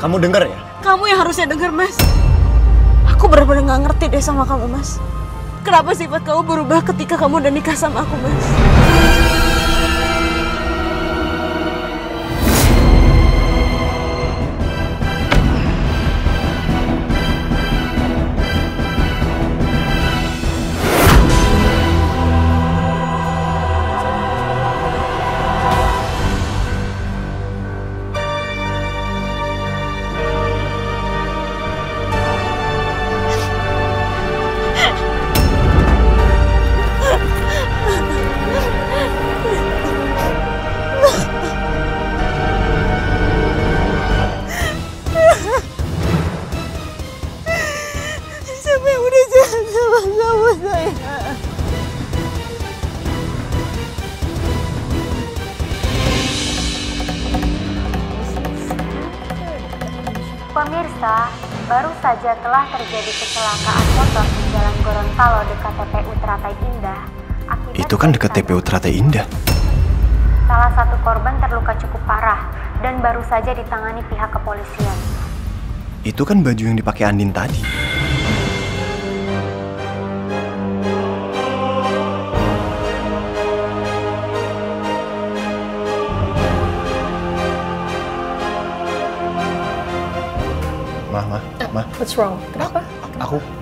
Kamu denger ya? Kamu yang harusnya denger, Mas. Aku benar-benar gak ngerti deh sama kamu, Mas. Kenapa sifat kamu berubah ketika kamu udah nikah sama aku, Mas? Siapa yang udah jahat sama kamu, sayang? Pemirsa, baru saja telah terjadi kecelakaan motor di Jalan Gorontalo dekat TPU Teratai Indah. Itu kan dekat TPU Teratai Indah. Salah satu korban terluka cukup parah dan baru saja ditangani pihak kepolisian. Itu kan baju yang dipakai Andin tadi. Ma. What's wrong? Kenapa?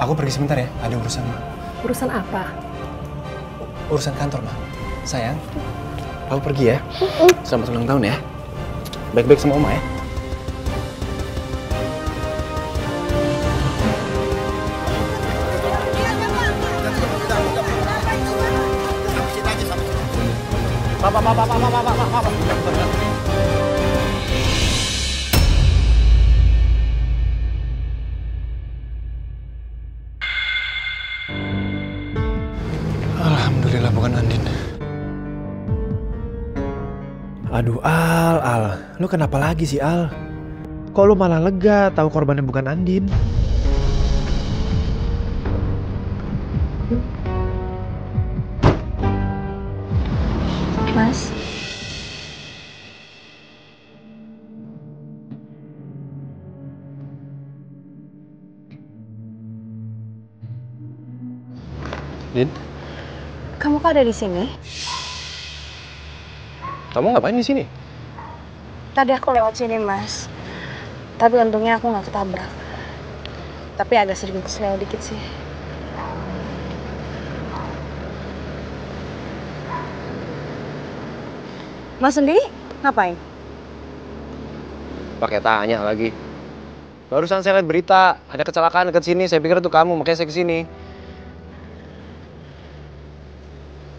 Aku pergi sebentar ya. Ada urusan, Ma. Urusan apa? Urusan kantor, Ma. Sayang, aku pergi ya. Selamat ulang tahun ya. Baik-baik sama Oma ya. Pak. Alhamdulillah bukan Andin. Aduh Al, lu kenapa lagi sih Al? Kok lu malah lega tahu korbannya bukan Andin? Mas. Din, Kamu kok ada di sini? kamu ngapain di sini? Tadi aku lewat sini, Mas. Tapi untungnya aku nggak ketabrak. Tapi agak sedikit kesel dikit sih. Mas sendiri ngapain? Pakai tanya lagi. Barusan saya lihat berita, ada kecelakaan dekat sini. Saya pikir itu kamu, makanya saya kesini.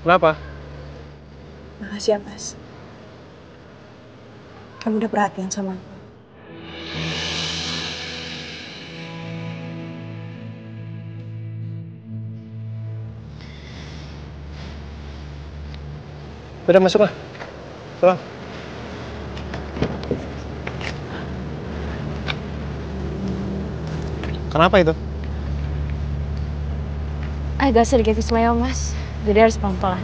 Kenapa? Makasih ya, Mas. Kamu udah perhatian sama aku. Udah masuk lah. Tolong. Kenapa itu? Agak sedikit kesel, Mas. Jadi harus pelan-pelan.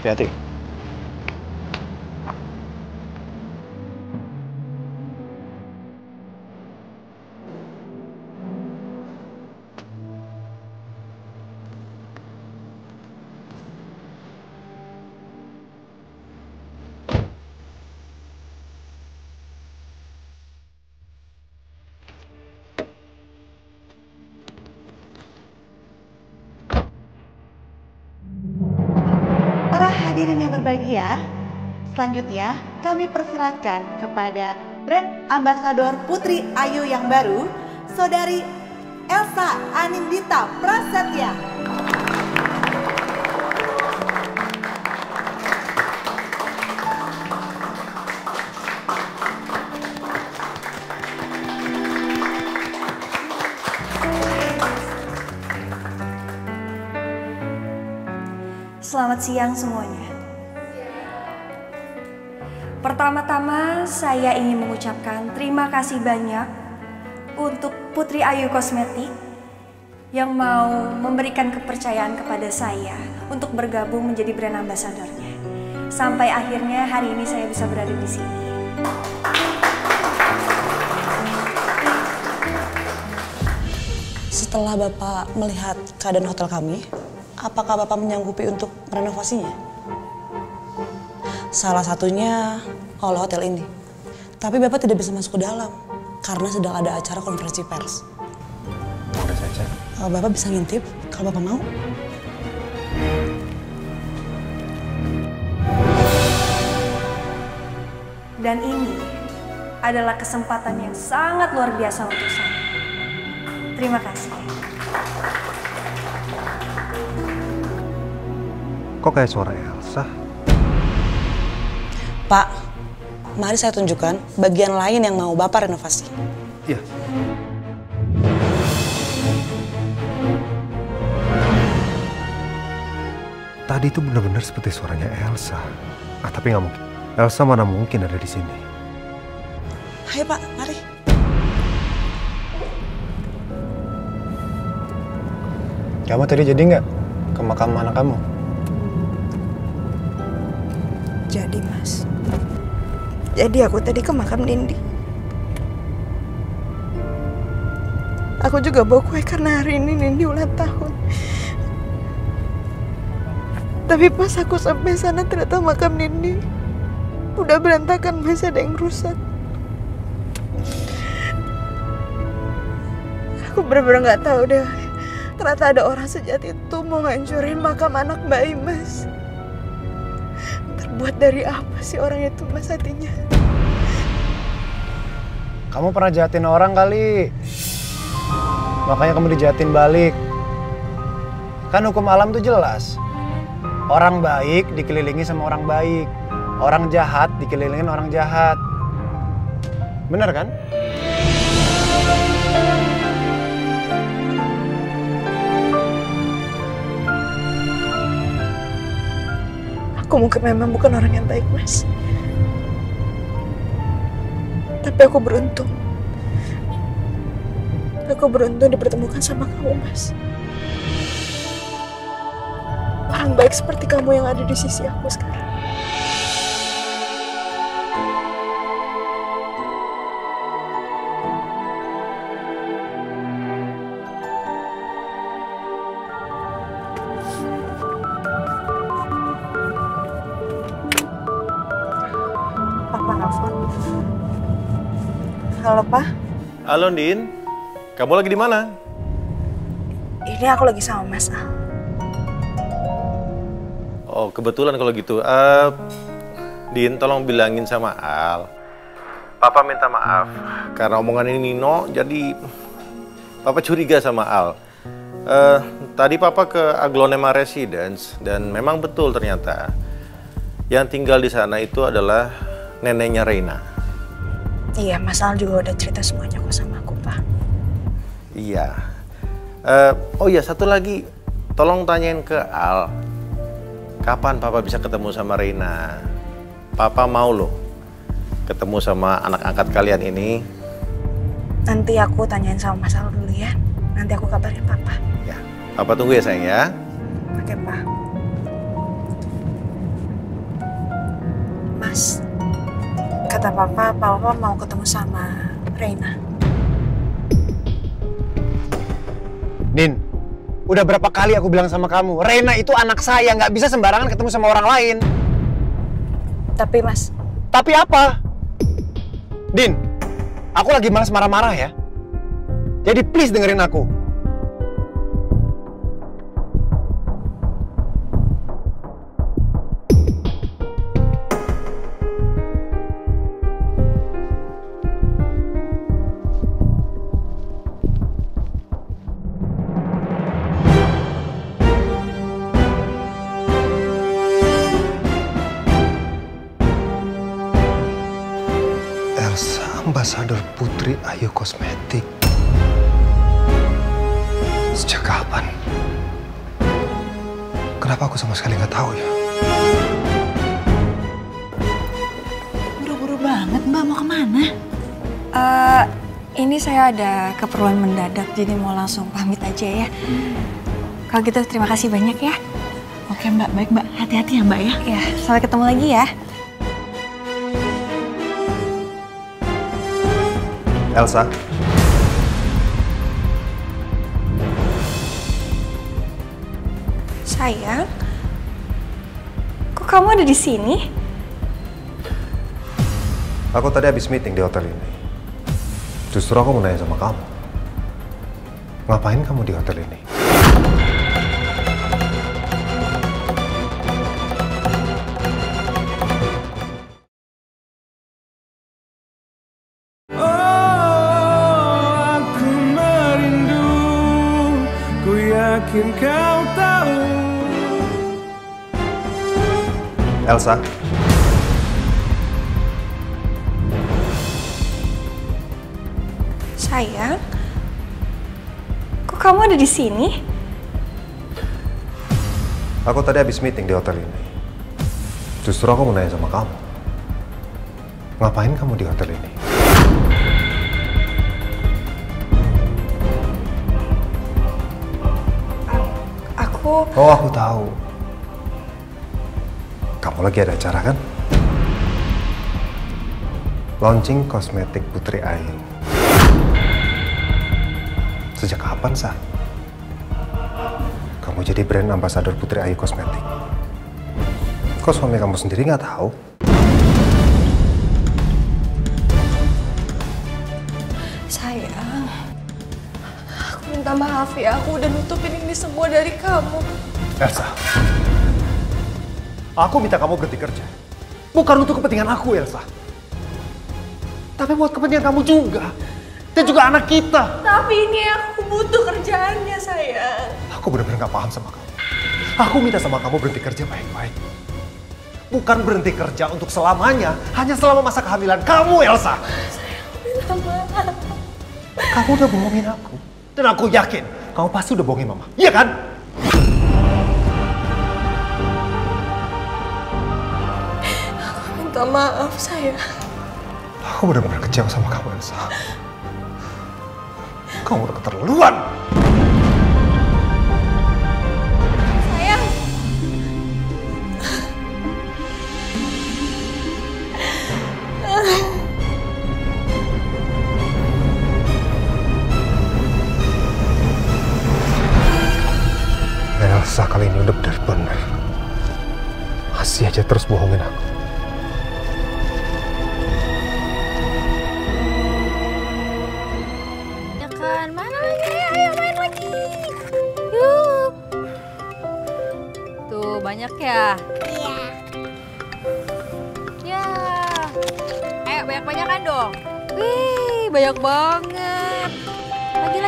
Hati-hati. Para hadirin yang berbahagia, selanjutnya kami persilakan kepada brand ambasador Putri Ayu yang baru, Saudari Elsa Anindita Prasetya. Selamat siang semuanya. Pertama-tama saya ingin mengucapkan terima kasih banyak untuk Putri Ayu Kosmetik yang mau memberikan kepercayaan kepada saya untuk bergabung menjadi brand ambassador-nya. Sampai akhirnya hari ini saya bisa berada di sini. Setelah Bapak melihat keadaan hotel kami, apakah Bapak menyanggupi untuk merenovasinya? Salah satunya oleh hotel ini. Tapi Bapak tidak bisa masuk ke dalam karena sedang ada acara konferensi pers. Udah saja. Bapak bisa ngintip kalau Bapak mau. Dan ini adalah kesempatan yang sangat luar biasa untuk saya. Terima kasih. Kok kayak suara Elsa? Pak, mari saya tunjukkan bagian lain yang mau Bapak renovasi. Iya. Tadi itu benar-benar seperti suaranya Elsa. Tapi nggak mungkin. Elsa mana mungkin ada di sini. Ayo Pak, mari. Kamu tadi jadi nggak ke makam anak kamu? Jadi Mas. Jadi aku tadi ke makam Nindi. Aku juga bawa kue karena hari ini Nindi ulang tahun. Tapi pas aku sampai sana ternyata makam Nindi udah berantakan, masih ada yang rusak. Aku bener-bener nggak tahu deh. Ternyata ada orang sejahat itu mau ngancurin makam anak bayi, Mas. Terbuat dari apa sih orang itu, Mas, hatinya? Kamu pernah jahatin orang kali. Makanya kamu dijahatin balik. Kan hukum alam tuh jelas. Orang baik dikelilingi sama orang baik. Orang jahat dikelilingin orang jahat. Bener kan? Aku mungkin memang bukan orang yang baik, Mas. Tapi aku beruntung. Aku beruntung dipertemukan sama kamu, Mas. Orang baik seperti kamu yang ada di sisi aku sekarang. Papa nelfon. Halo, Pak. Halo, Din. Kamu lagi di mana? Ini aku lagi sama Mas Al. Oh, kebetulan kalau gitu. Din, tolong bilangin sama Al. Papa minta maaf karena omongan ini Nino, jadi Papa curiga sama Al. Tadi Papa ke Aglonema Residence dan memang betul ternyata yang tinggal di sana itu adalah neneknya Reina. Iya, Mas Al juga udah cerita semuanya kok sama aku, Pak. Iya. Oh iya, satu lagi. Tolong tanyain ke Al. Kapan Papa bisa ketemu sama Reina? Papa mau loh ketemu sama anak angkat kalian ini. Nanti aku tanyain sama Mas Al dulu ya. Nanti aku kabarin Papa. Ya, Papa tunggu ya sayang ya. Oke, Pak. Mas, kata Papa mau ketemu sama Reina. Din, udah berapa kali aku bilang sama kamu, Reina itu anak saya, nggak bisa sembarangan ketemu sama orang lain. Tapi, Mas... Tapi apa? Din, aku lagi malas marah-marah ya. Jadi please dengerin aku. Elsa, ambasador Putri Ayu Kosmetik. Sejak kapan? Kenapa aku sama sekali nggak tahu ya? Buru-buru banget, Mbak. Mau kemana? Ini saya ada keperluan mendadak, jadi mau langsung pamit aja ya. Kalau gitu terima kasih banyak ya. Oke Mbak, baik Mbak. Hati-hati ya Mbak ya. Ya, sampai ketemu lagi ya. Elsa. Sayang, kok kamu ada di sini? Aku tadi habis meeting di hotel ini. Justru aku mau nanya sama kamu. Ngapain kamu di hotel ini? Aku merindu, ku yakin kau tahu. Elsa. Sayang, kok kamu ada di sini? Aku tadi habis meeting di hotel ini. Justru aku mau nanya sama kamu. Ngapain kamu di hotel ini? Oh, aku tahu. Kamu lagi ada acara kan? Launching kosmetik Putri Ayu. Sejak kapan, Sa? Kamu jadi brand ambassador Putri Ayu Kosmetik. Kok suami kamu sendiri nggak tahu? Sayang, aku minta maaf ya, aku udah nutupin ini semua dari kamu. Elsa, aku minta kamu berhenti kerja. Bukan untuk kepentingan aku, Elsa. Tapi buat kepentingan kamu juga. Dan juga anak kita. Tapi ini aku butuh kerjaannya, sayang. Aku benar-benar gak paham sama kamu. Aku minta sama kamu berhenti kerja baik-baik. Bukan berhenti kerja untuk selamanya. Hanya selama masa kehamilan kamu, Elsa. Sayang, minta maaf. Kamu udah bohongin aku. Dan aku yakin kamu pasti udah bohongin Mama. Iya kan? Aku minta maaf, sayang. Aku benar-benar kecewa sama kamu, Elsa. Kamu udah keterlaluan. Sayang. Elsa kali ini udah benar-benar. Masih aja terus bohongin aku. Banyak ya? Iya. Ya. Ayo banyak-banyakan dong. Wih, banyak banget. Lagi.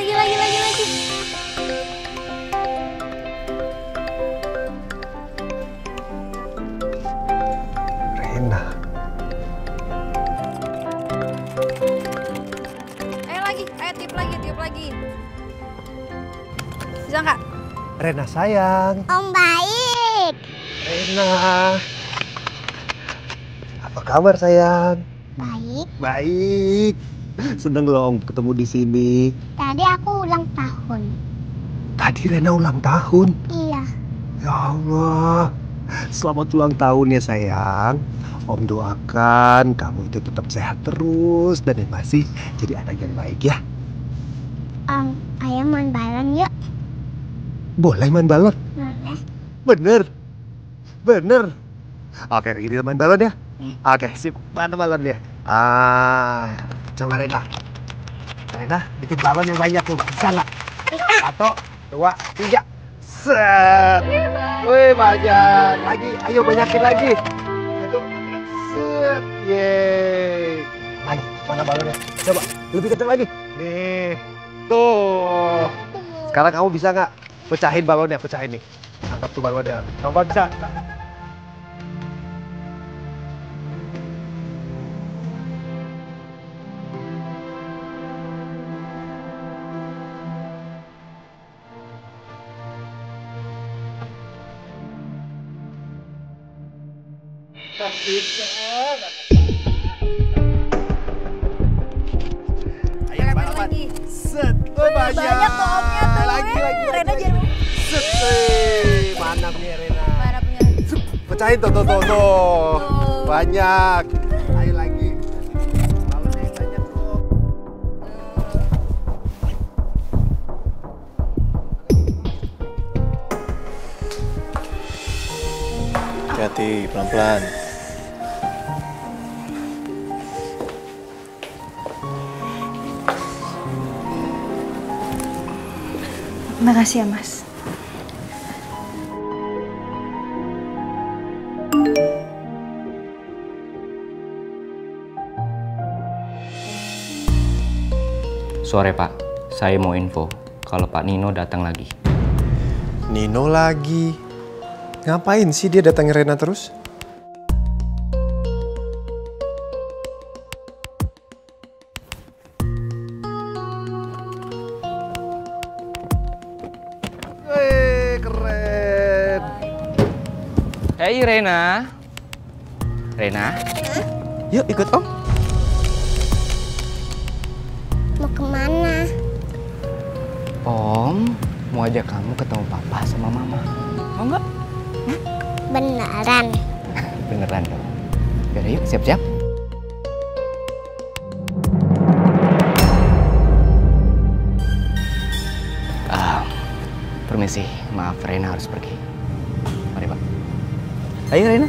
Rena. Ayo tiup lagi. Bisa nggak? Rena sayang. Om baik. Rena. Apa kabar sayang? Baik. Baik. Seneng loh Om ketemu di sini. Tadi aku ulang tahun. Tadi Rena ulang tahun? Iya. Ya Allah. Selamat ulang tahun ya sayang. Om doakan kamu itu tetap sehat terus dan yang masih jadi anak yang baik ya. Ayo main balon yuk. Boleh main balon? Boleh. Bener. Oke, kita main balon ya. Oke, sip. Mana balonnya? Coba Rena. Rena, bikin balon yang banyak tuh. Bisa nggak? 1, 2, 3. Set. Wih, banyak. Lagi, ayo banyakin lagi. Set. Yeay. Lagi, mana balonnya? Coba, lebih kencang lagi. Nih. Tuh. Sekarang kamu bisa nggak pecahin balonnya? Pecahin nih. Angkat tuh balonnya. Kamu bisa. Set. Oh, banyak. Banyak tuh omnya tuh. Lagi. Rena jangan. Set. Mana punya Rena? Mana punya? Pecahin tuh. Banyak. Ayo lagi. Balonnya yang banyak tuh. Hati-hati, pelan-pelan. Makasih ya, Mas. Sore Pak, saya mau info kalau Pak Nino datang lagi. Nino lagi? Ngapain sih dia datangin Rena terus? Keren. Hey Rena. Rena? Yuk ikut Om. Mau kemana? Om mau ajak kamu ketemu Papa sama Mama. Mau nggak? Beneran? Beneran dong. Yaudah yuk, siap-siap. Permisi, maaf Rena harus pergi. Mari Pak. Ayo Rena.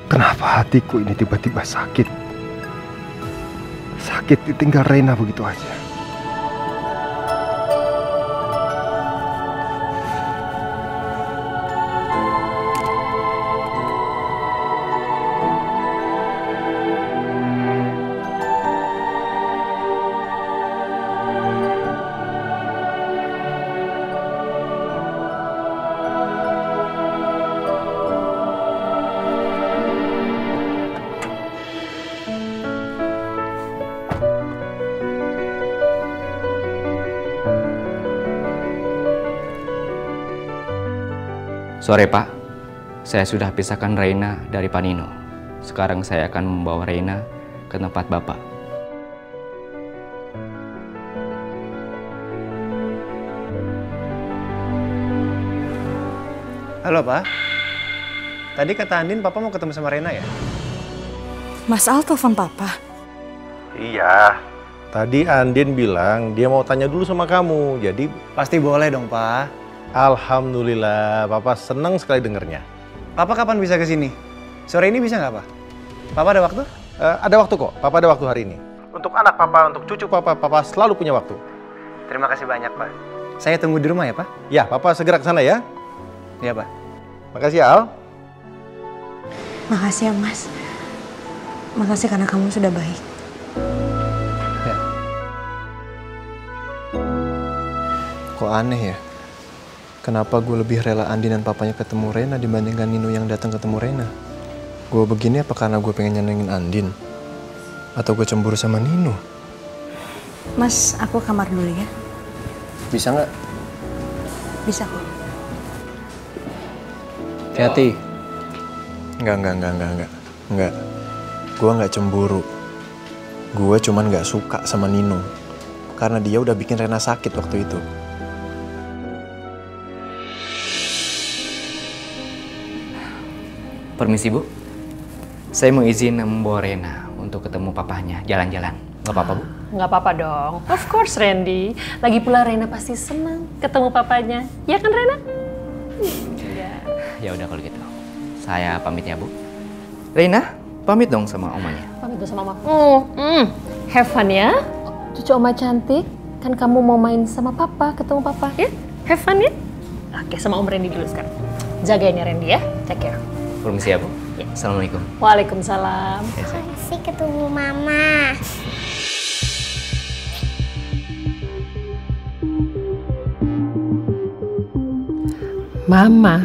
Kenapa hatiku ini tiba-tiba sakit? Sakit ditinggal Rena begitu aja. Sore Pak, saya sudah pisahkan Reina dari Pak Nino. Sekarang saya akan membawa Reina ke tempat Bapak. Halo Pak, tadi kata Andin Papa mau ketemu sama Rena ya? Mas Al telepon Papa? Iya, tadi Andin bilang dia mau tanya dulu sama kamu, jadi... Pasti boleh dong Pak. Alhamdulillah, Papa senang sekali dengernya. Papa kapan bisa ke sini? Sore ini bisa nggak Pak? Papa ada waktu? Ada waktu kok, Papa ada waktu hari ini. Untuk anak Papa, untuk cucu Papa, Papa selalu punya waktu. Terima kasih banyak Pak. Saya tunggu di rumah ya Pak? Ya, Papa segera ke sana ya. Iya Pak. Makasih ya Al. Makasih ya Mas. Makasih karena kamu sudah baik. Ya. Kok aneh ya? Kenapa gue lebih rela Andin dan papanya ketemu Rena dibandingkan Nino yang datang ketemu Rena? Gue begini apa karena gue pengen nyenengin Andin? Atau gue cemburu sama Nino? Mas, aku kamar dulu ya. Bisa nggak? Bisa kok. Hati. Enggak. Gue nggak cemburu. Gue cuman nggak suka sama Nino. Karena dia udah bikin Rena sakit waktu itu. Permisi Bu, saya mau izin membawa Rena untuk ketemu papahnya, jalan-jalan. Nggak apa-apa Bu? Nggak apa-apa dong. Of course Randy. Lagi pula Rena pasti senang ketemu papanya. Ya kan Rena? Ya udah kalau gitu. Saya pamit ya Bu. Rena, pamit dong sama omanya. Pamit dong sama Mama. Have fun ya. Cucu Oma cantik. Kan kamu mau main sama Papa, ketemu Papa ya? Have fun ya? Oke, sama Om Randy dulu sekarang. Jagain ya Randy ya. Take care. Permisi ya Bu. Ya. Assalamualaikum. Waalaikumsalam. Masih ketemu Mama. Mama.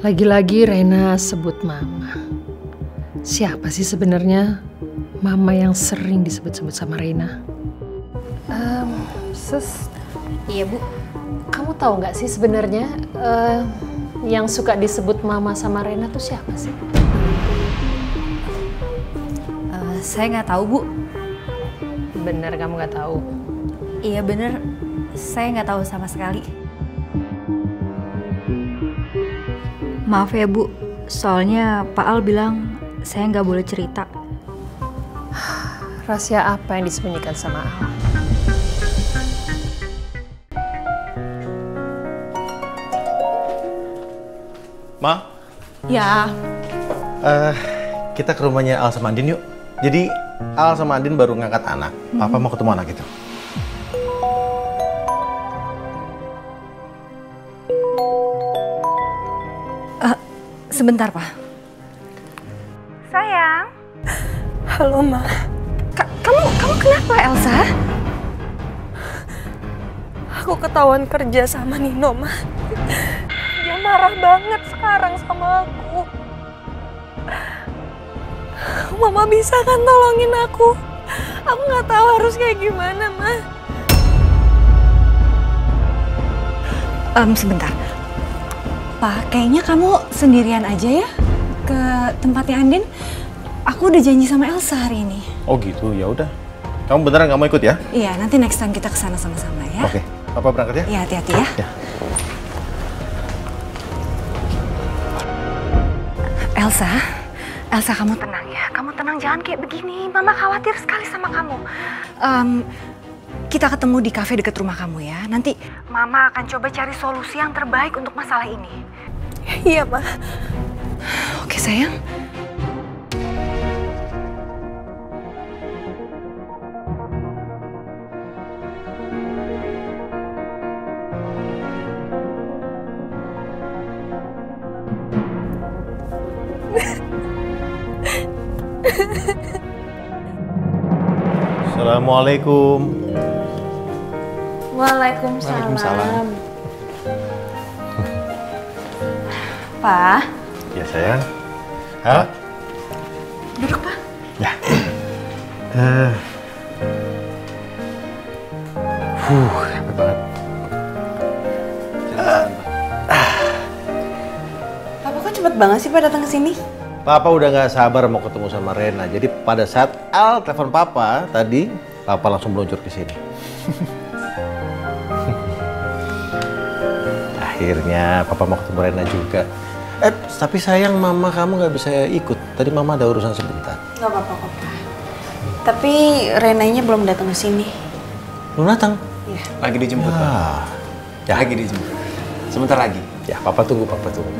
Lagi-lagi Rena sebut Mama. Siapa sih sebenarnya Mama yang sering disebut-sebut sama Rena? Sus. Iya Bu. Kamu tahu nggak sih sebenarnya yang suka disebut Mama sama Rena tuh siapa sih? Saya nggak tahu, Bu. Bener kamu nggak tahu? Iya bener, saya nggak tahu sama sekali. Maaf ya, Bu. Soalnya Pak Al bilang saya nggak boleh cerita. Rahasia apa yang disembunyikan sama Al? Ma? Ya. Kita ke rumahnya Al sama Andin yuk. Jadi Al sama Andin baru ngangkat anak. Papa mau ketemu anak itu. Sebentar, Pak. Sayang. Halo, Ma. Kamu kenapa, Elsa? Aku ketahuan kerja sama Nino, Ma. Dia marah banget sekarang sama aku. Mama bisa kan tolongin aku? Aku nggak tahu harus kayak gimana, Ma. Sebentar. Pak, kayaknya kamu sendirian aja ya ke tempatnya Andin. Aku udah janji sama Elsa hari ini. Oh gitu, ya udah. Kamu beneran nggak mau ikut ya? Iya, nanti next time kita kesana sama-sama ya. Oke, Papa berangkat ya? Iya, hati-hati ya. Ya. Elsa kamu tenang ya. Kamu tenang, jangan kayak begini. Mama khawatir sekali sama kamu. Kita ketemu di kafe dekat rumah kamu ya. Nanti Mama akan coba cari solusi yang terbaik untuk masalah ini. Iya, Ma. Oke, sayang. Assalamualaikum. Waalaikumsalam. Pak. Ya sayang. Hah? Duduk, Pak. Ya. Capek banget. Papa kok cepet banget sih Pak datang ke sini? Papa udah nggak sabar mau ketemu sama Rena. Jadi pada saat Al telepon Papa tadi, Papa langsung meluncur ke sini. Akhirnya Papa mau ketemu Rena juga. Tapi sayang Mama kamu nggak bisa ikut. Tadi Mama ada urusan sebentar. Gak apa-apa kok Pak. Tapi Renanya belum datang ke sini. Belum datang? Iya. Lagi dijemput, Pak. Ya. Lagi dijemput. Sebentar lagi. Ya, Papa tunggu, Papa tunggu.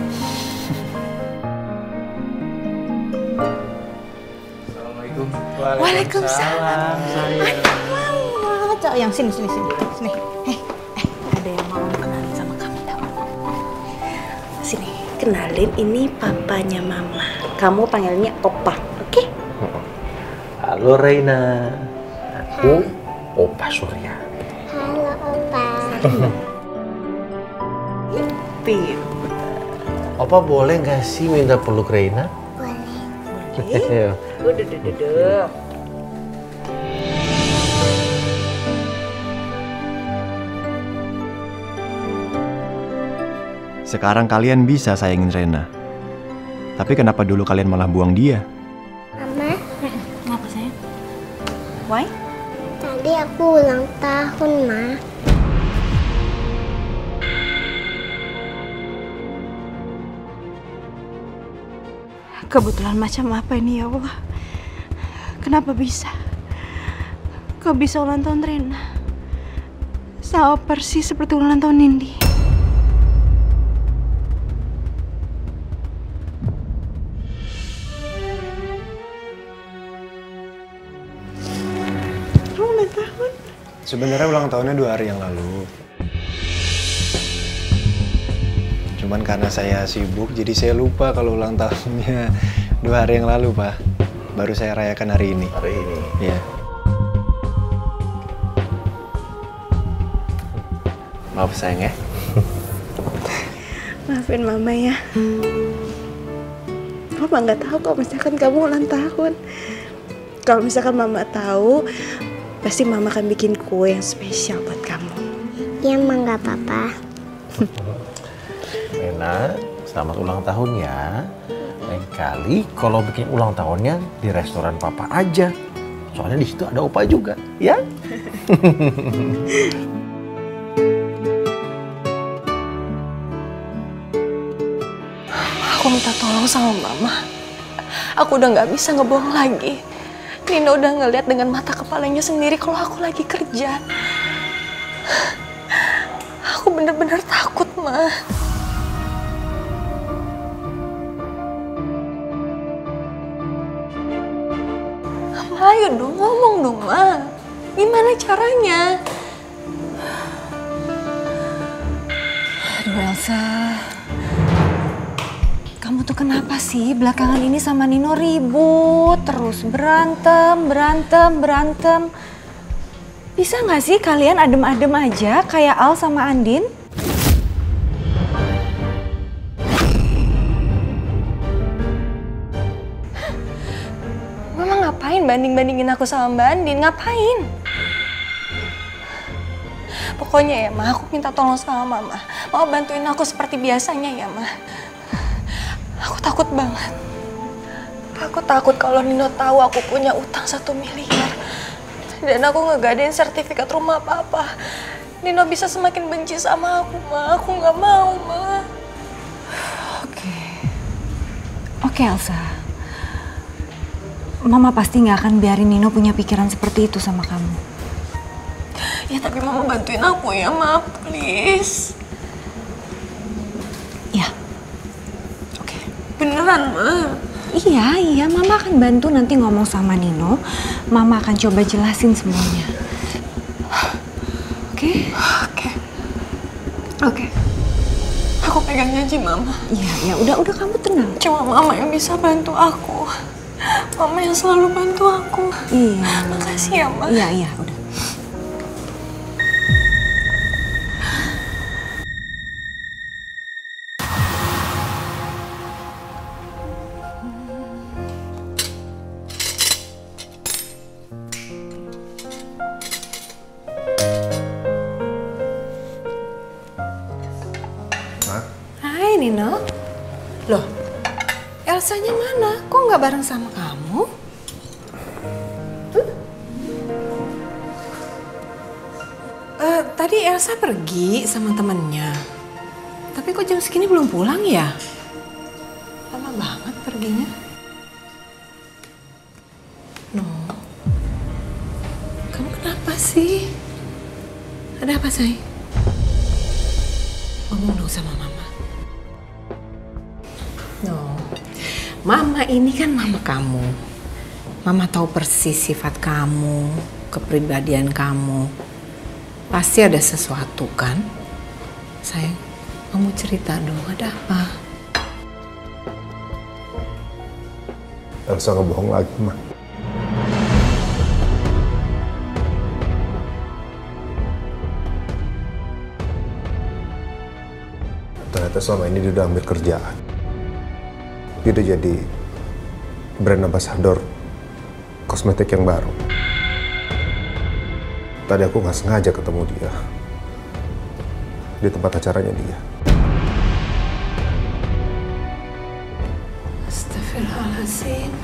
Assalamualaikum. Waalaikumsalam. Cok, yang sini. Ada yang mau kenalin sama kamu tau? Sini, kenalin ini papanya Mama. Kamu panggilnya Opa, oke? Halo Reina. Aku Opa Surya. Halo, Opa. Opa boleh nggak sih minta peluk Reina? Boleh. Duduk. Sekarang kalian bisa sayangin Rena. Tapi kenapa dulu kalian malah buang dia? Mama, Kenapa, sayang? Why? tadi aku ulang tahun, Ma. Kebetulan macam apa ini ya Allah? Kenapa bisa? Kok bisa ulang tahun Rena? Sama persis seperti ulang tahun Nindi. Ulang tahun? Sebenarnya ulang tahunnya 2 hari yang lalu. Cuman karena saya sibuk, jadi saya lupa kalau ulang tahunnya 2 hari yang lalu, Pak. Baru saya rayakan hari ini. Hari ini? Iya. Maaf sayang ya. Maafin Mama ya. Mama nggak tahu kalau misalkan kamu ulang tahun. Kalau misalkan Mama tahu, pasti Mama akan bikin kue yang spesial buat kamu. Ya, Ma, nggak apa-apa. Rena, selamat ulang tahun ya. Lain kali kalau bikin ulang tahunnya di restoran papa aja. Soalnya di situ ada opa juga, ya? Aku minta tolong sama mama. Aku udah nggak bisa ngebohong lagi. Nino udah ngeliat dengan mata kepalanya sendiri kalau aku lagi kerja. Aku bener-bener takut, Ma. Ma, ayo dong, ngomong dong, Ma. Gimana caranya? Aduh, Elsa. Kamu tuh kenapa sih belakangan ini sama Nino ribut terus, berantem. Bisa nggak sih kalian adem-adem aja kayak Al sama Andin? Mama ngapain banding-bandingin aku sama Mbak Andin? Ngapain? Pokoknya ya, Ma, aku minta tolong sama Mama. Mau bantuin aku seperti biasanya ya, Ma. Aku takut banget. Aku takut kalau Nino tahu aku punya utang 1 miliar. Dan aku ngegadein sertifikat rumah Papa. Nino bisa semakin benci sama aku, Ma. Aku nggak mau, Ma. Oke, Elsa. Mama pasti nggak akan biarin Nino punya pikiran seperti itu sama kamu. Ya, tapi Mama bantuin aku ya, Ma. Please. Ya. Beneran, Ma? Iya, Mama akan bantu nanti ngomong sama Nino. Mama akan coba jelasin semuanya. Oke. Aku pegang janji Mama. Iya, udah kamu tenang. Cuma Mama yang bisa bantu aku. Mama yang selalu bantu aku. Iya. Makasih ya, Ma. Iya, udah. Hai Nino. Loh, Elsanya mana? Kok nggak bareng sama kamu? Tadi Elsa pergi sama temennya. Tapi kok jam segini belum pulang ya? Lama banget perginya. No. Kamu kenapa sih? Ada apa, Say? Ngomong dong sama Mama. No. Mama ini kan mama kamu. Mama tahu persis sifat kamu, kepribadian kamu. Pasti ada sesuatu kan? Sayang, kamu cerita dong, ada apa? Elsa ngebohong lagi, Ma. Ternyata selama ini dia udah ambil kerjaan. Dia udah jadi brand ambassador kosmetik yang baru. Tadi aku nggak sengaja ketemu dia di tempat acaranya dia. Astagfirullahaladzim.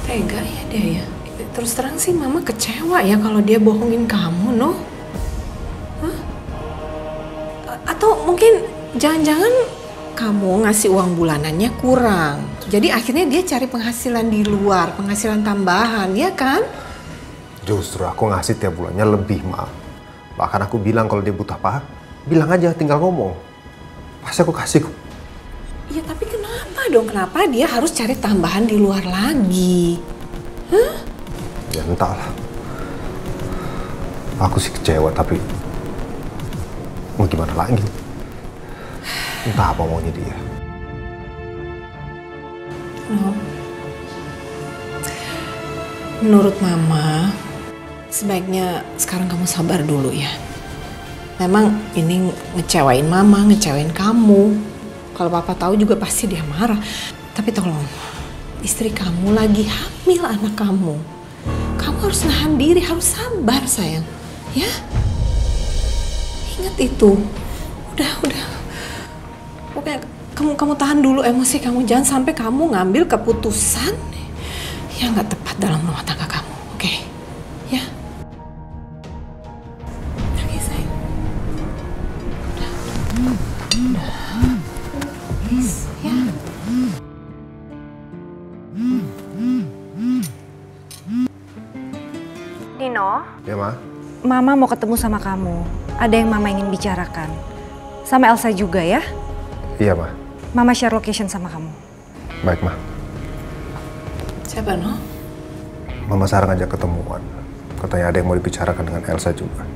Tega ya dia ya. Terus terang sih Mama kecewa ya kalau dia bohongin kamu, no? Hah? Atau mungkin jangan-jangan kamu ngasih uang bulanannya kurang. Jadi akhirnya dia cari penghasilan di luar, penghasilan tambahan, ya kan? Justru aku ngasih tiap bulannya lebih, Ma. Bahkan aku bilang kalau dia butuh apa, bilang aja, tinggal ngomong. Pasti aku kasih kok. Iya, tapi kenapa dong? Kenapa dia harus cari tambahan di luar lagi? Hah? Ya entahlah. Aku sih kecewa, tapi mau gimana lagi? Entah apa maunya dia. No. Menurut Mama, sebaiknya sekarang kamu sabar dulu ya. Memang ini ngecewain Mama, ngecewain kamu. Kalau Papa tahu juga pasti dia marah. Tapi tolong, istri kamu lagi hamil anak kamu. Kamu harus nahan diri, harus sabar sayang. Ya? Ingat itu. Udah. Pokoknya Kamu tahan dulu emosi kamu. Jangan sampai kamu ngambil keputusan yang nggak tepat dalam rumah tangga kamu. Oke? Ya? Oke, sayang. Udah. Please, ya. Nino? Ya, Ma? Mama mau ketemu sama kamu. Ada yang Mama ingin bicarakan. Sama Elsa juga ya. Iya, Ma. Mama share location sama kamu. Baik, Ma. Siapa, No? Mama Sarah ngajak ketemuan. Katanya ada yang mau dibicarakan dengan Elsa juga.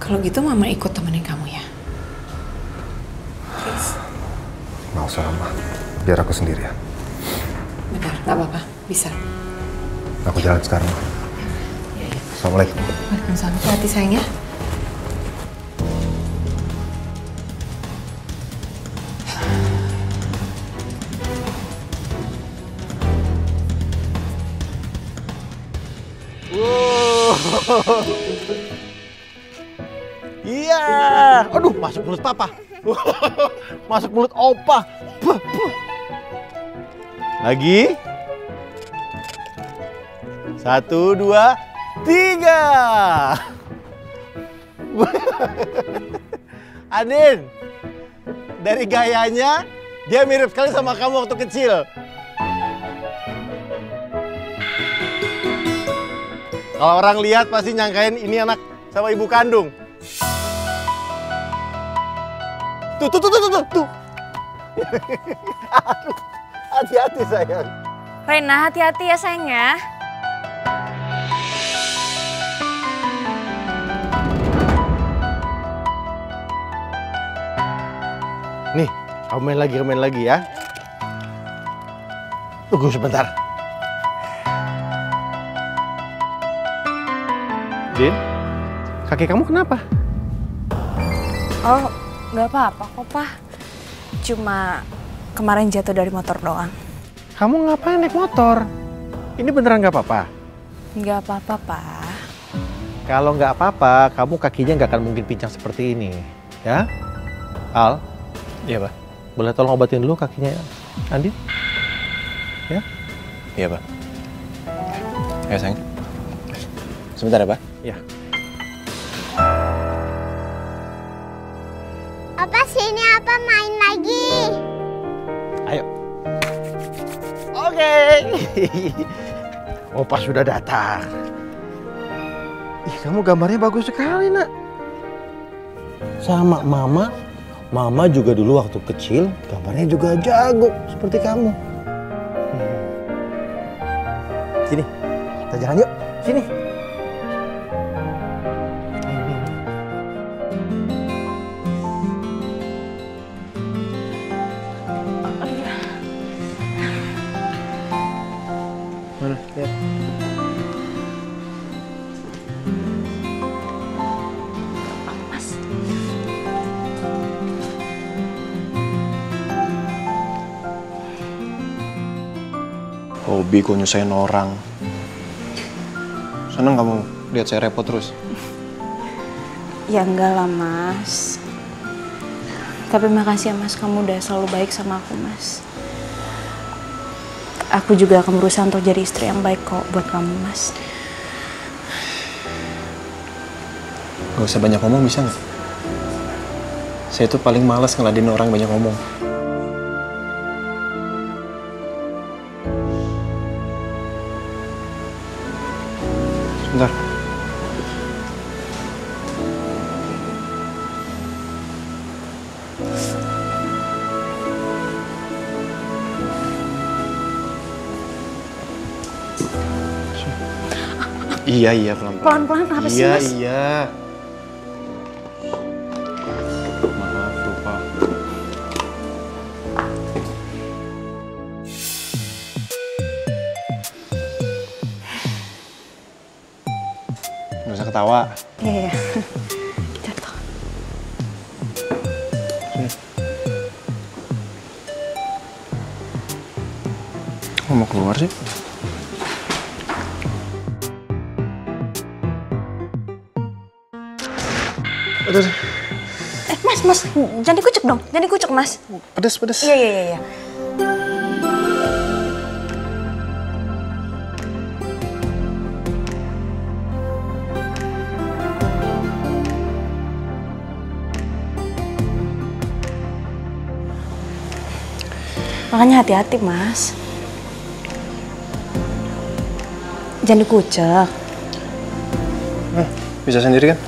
Kalau gitu Mama ikut temenin kamu ya. Please. Nggak usah, Ma. Biar aku sendirian. Benar, nggak apa-apa. Bisa. Aku jalan sekarang, Ma. Assalamualaikum. Waalaikumsalam. Hati-hati sayang ya. Iya. Aduh, masuk mulut papa. Masuk mulut opa. Lagi. 1, 2, 3. Andin, dari gayanya dia mirip sekali sama kamu waktu kecil. Kalau orang lihat pasti nyangkain ini anak sama ibu kandung. Tuh. Aduh, hati-hati sayang. Rena, hati-hati ya sayang ya. Nih, kamu main lagi ya. Tunggu sebentar. Din, kaki kamu kenapa? Oh, nggak apa-apa kok, Pak. Cuma kemarin jatuh dari motor doang. Kamu ngapain naik motor? Ini beneran nggak apa-apa? Nggak apa-apa, Pak. Kalau nggak apa-apa, kamu kakinya nggak akan mungkin pincang seperti ini. Ya? Al? Iya, Pak. Boleh tolong obatin dulu kakinya Andin? Ya? Iya, Pak. Ayo, sayang. Sebentar ya, Pak. Ya. Apa sini apa main lagi? Ayo. Oke. Opa sudah datang. Ih, kamu gambarnya bagus sekali, Nak. Sama Mama. Mama juga dulu waktu kecil gambarnya juga jago seperti kamu. Sini, kita jalan yuk. Sini. Mana? Lihat. Hobi kok nyusahin orang. Seneng kamu lihat saya repot terus? Ya enggak lah, Mas. Tapi makasih ya, Mas. Kamu udah selalu baik sama aku, Mas. Aku juga akan berusaha untuk jadi istri yang baik kok buat kamu, Mas. Gak usah banyak ngomong, bisa nggak? Saya tuh paling malas ngeladenin orang banyak ngomong. Sebentar. Iya, pelan-pelan. Pelan-pelan apa sih, Mas? Iya. Maaf, lupa. Nggak usah ketawa. Iya. Jatuh. Sini. Kok mau keluar sih? Mas, Mas, jangan dikucuk dong, jangan dikucuk Mas. Pedes. Iya. Makanya hati-hati Mas. Jangan dikucek. Bisa sendiri kan?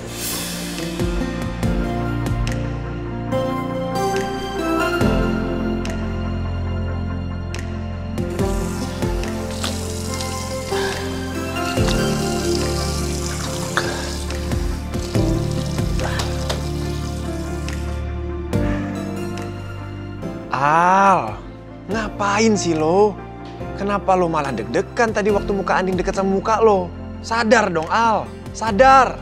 Al, ngapain sih lo? Kenapa lo malah deg-degan tadi waktu muka Andin deket sama muka lo? Sadar dong Al, sadar.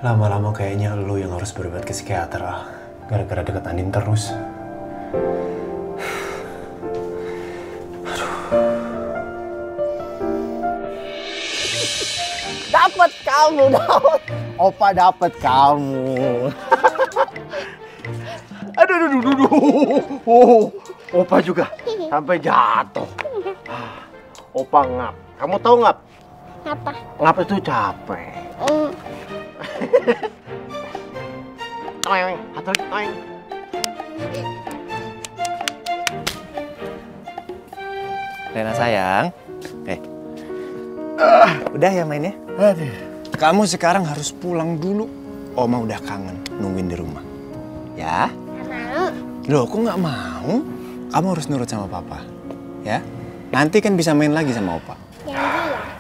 Lama-lama kayaknya lo yang harus berobat ke psikiater ah. Gara-gara deket Andin terus. Dapat kamu, Opa dapat kamu. Aduh. Opa juga sampai jatuh. Opa ngap. Kamu tahu ngap? Apa? Ngap itu capek. Toing, toing. Rena sayang. Udah ya mainnya? Aduh. Kamu sekarang harus pulang dulu. Oma udah kangen nungguin di rumah. Ya? Mau. Loh, kok nggak mau? Kamu harus nurut sama papa. Ya? Nanti kan bisa main lagi sama opa. Janji ya?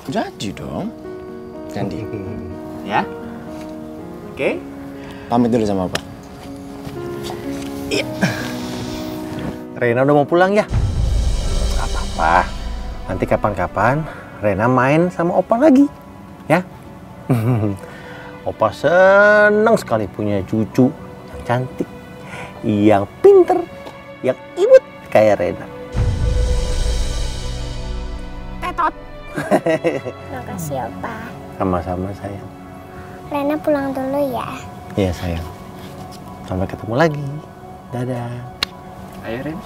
Janji dong. Janji. Ya? Oke? Pamit dulu sama opa. Iya. Rena udah mau pulang ya? Gak apa-apa. Nanti kapan-kapan Rena main sama opa lagi. Ya? Opa seneng sekali punya cucu yang cantik, yang pinter, yang imut kayak Rena. Tetot. Makasih opa. Sama-sama sayang. Rena pulang dulu ya. Iya sayang. Sampai ketemu lagi. Dadah. Ayo Ren.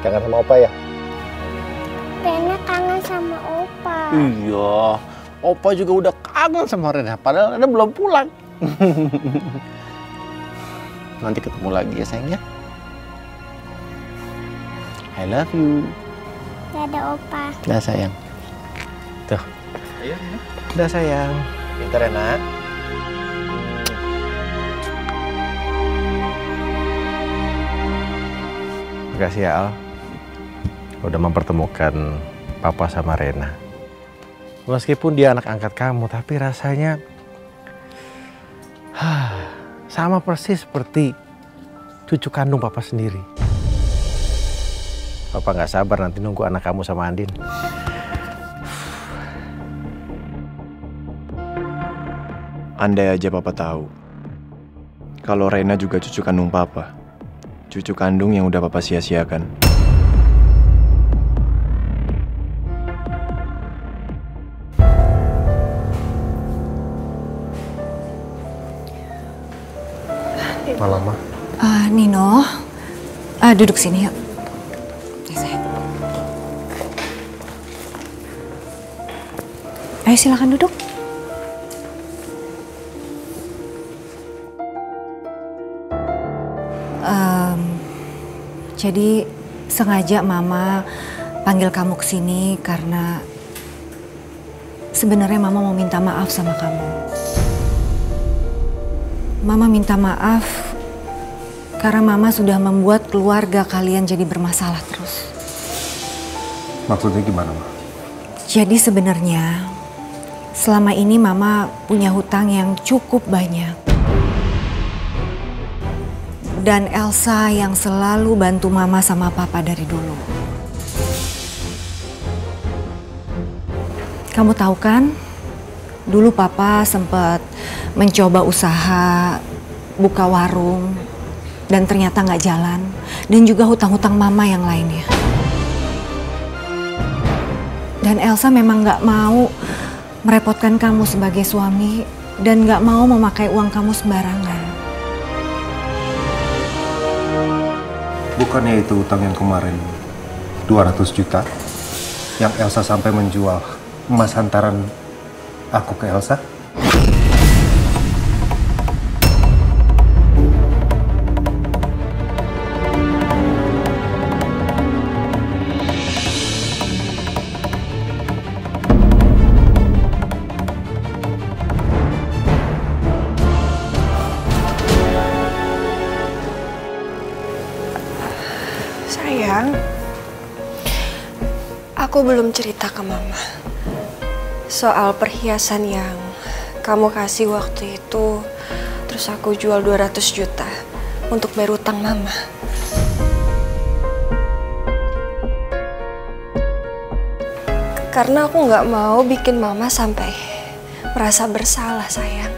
Kangen sama opa ya? Rena kangen sama opa. Iya, opa juga udah kangen sama Rena, padahal Rena belum pulang. Nanti ketemu lagi ya sayang ya. I love you. Dadah opa. Dah sayang. Tuh. Ayo Rena. Dah sayang. Pintar Rena. Makasih ya Al. Udah mempertemukan Papa sama Rena. Meskipun dia anak angkat kamu, tapi rasanya sama persis seperti cucu kandung Papa sendiri. Papa nggak sabar nanti nunggu anak kamu sama Andin. Andai aja Papa tahu kalau Rena juga cucu kandung Papa. Cucu kandung yang udah Papa sia-siakan. Malam, Ma. Nino, duduk sini yuk. Ya, sayang. Ayo silakan duduk. Jadi sengaja Mama panggil kamu ke sini karena sebenarnya Mama mau minta maaf sama kamu. Mama minta maaf karena Mama sudah membuat keluarga kalian jadi bermasalah terus. Maksudnya gimana, Ma? Jadi sebenarnya selama ini Mama punya hutang yang cukup banyak. Dan Elsa yang selalu bantu mama sama papa dari dulu. Kamu tahu kan, dulu papa sempat mencoba usaha buka warung dan ternyata nggak jalan. Dan juga hutang-hutang mama yang lainnya. Dan Elsa memang nggak mau merepotkan kamu sebagai suami dan nggak mau memakai uang kamu sembarangan. Bukannya itu utang yang kemarin 200 juta yang Elsa sampai menjual emas hantaran aku ke Elsa? Sayang, aku belum cerita ke mama soal perhiasan yang kamu kasih waktu itu. Terus aku jual 200 juta untuk bayar utang mama. Karena aku nggak mau bikin mama sampai merasa bersalah, sayang.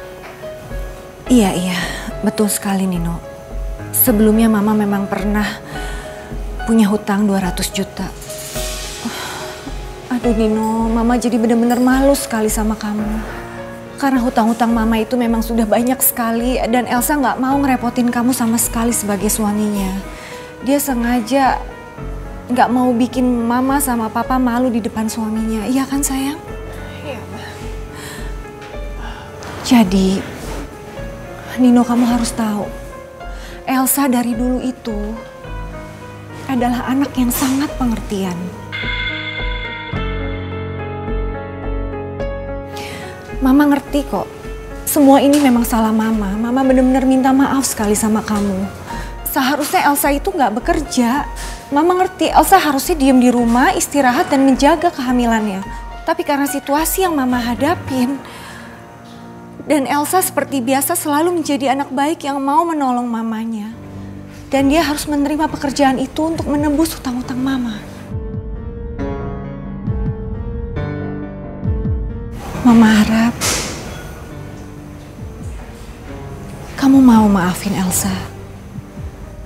Iya, betul sekali Nino. Sebelumnya mama memang pernah punya hutang 200 juta. Aduh Nino, mama jadi benar-benar malu sekali sama kamu. Karena hutang-hutang mama itu memang sudah banyak sekali dan Elsa nggak mau ngerepotin kamu sama sekali sebagai suaminya. Dia sengaja nggak mau bikin mama sama papa malu di depan suaminya. Iya kan sayang? Iya, Ma. Jadi, Nino kamu harus tahu, Elsa dari dulu itu adalah anak yang sangat pengertian. Mama ngerti kok, semua ini memang salah mama. Mama benar-benar minta maaf sekali sama kamu. Seharusnya Elsa itu nggak bekerja. Mama ngerti Elsa harusnya diem di rumah, istirahat dan menjaga kehamilannya. Tapi karena situasi yang mama hadapin, dan Elsa seperti biasa selalu menjadi anak baik yang mau menolong mamanya. Dan dia harus menerima pekerjaan itu untuk menembus hutang-hutang mama. Mama harap kamu mau maafin Elsa.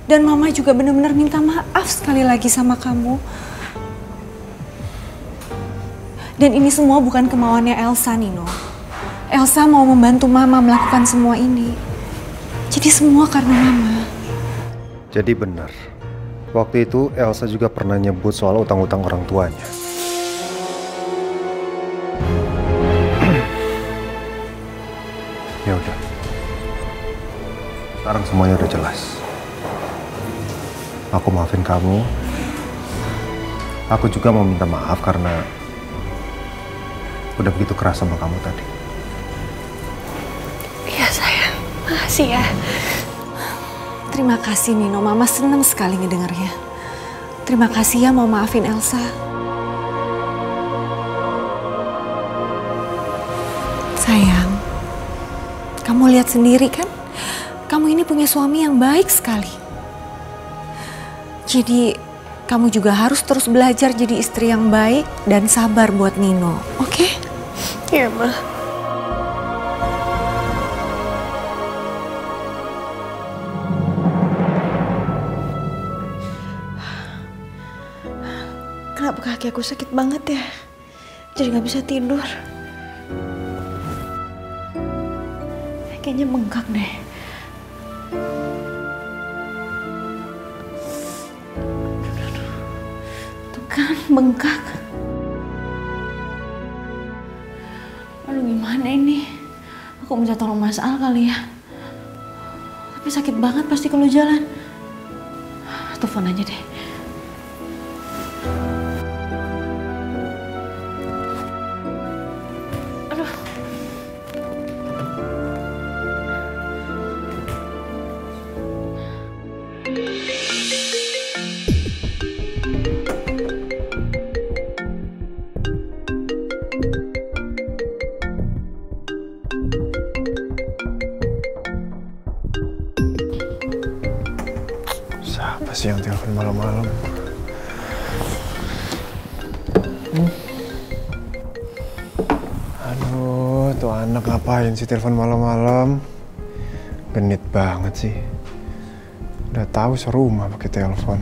Dan mama juga benar-benar minta maaf sekali lagi sama kamu. Dan ini semua bukan kemauannya Elsa, Nino. Elsa mau membantu mama melakukan semua ini. Jadi semua karena mama. Jadi benar, waktu itu Elsa juga pernah nyebut soal utang-utang orang tuanya. Ya udah, sekarang semuanya udah jelas. Aku maafin kamu. Aku juga mau minta maaf karena udah begitu keras sama kamu tadi. Iya sayang, makasih ya. Terima kasih Nino, mama senang sekali ngedengarnya. Terima kasih ya mau maafin Elsa. Sayang, kamu lihat sendiri kan? Kamu ini punya suami yang baik sekali. Jadi kamu juga harus terus belajar jadi istri yang baik dan sabar buat Nino, oke? Iya, Ma. Kenapa kaki aku sakit banget ya? Jadi nggak bisa tidur. Kayaknya bengkak deh. Tuh kan, bengkak. Aduh gimana ini? Aku minta tolong Mas Al kali ya. Tapi sakit banget pasti kalau jalan. Telepon aja deh. malam-malam. Aduh, tuh anak ngapain sih telepon malam-malam? Genit banget sih. Udah tahu serumah pakai telepon.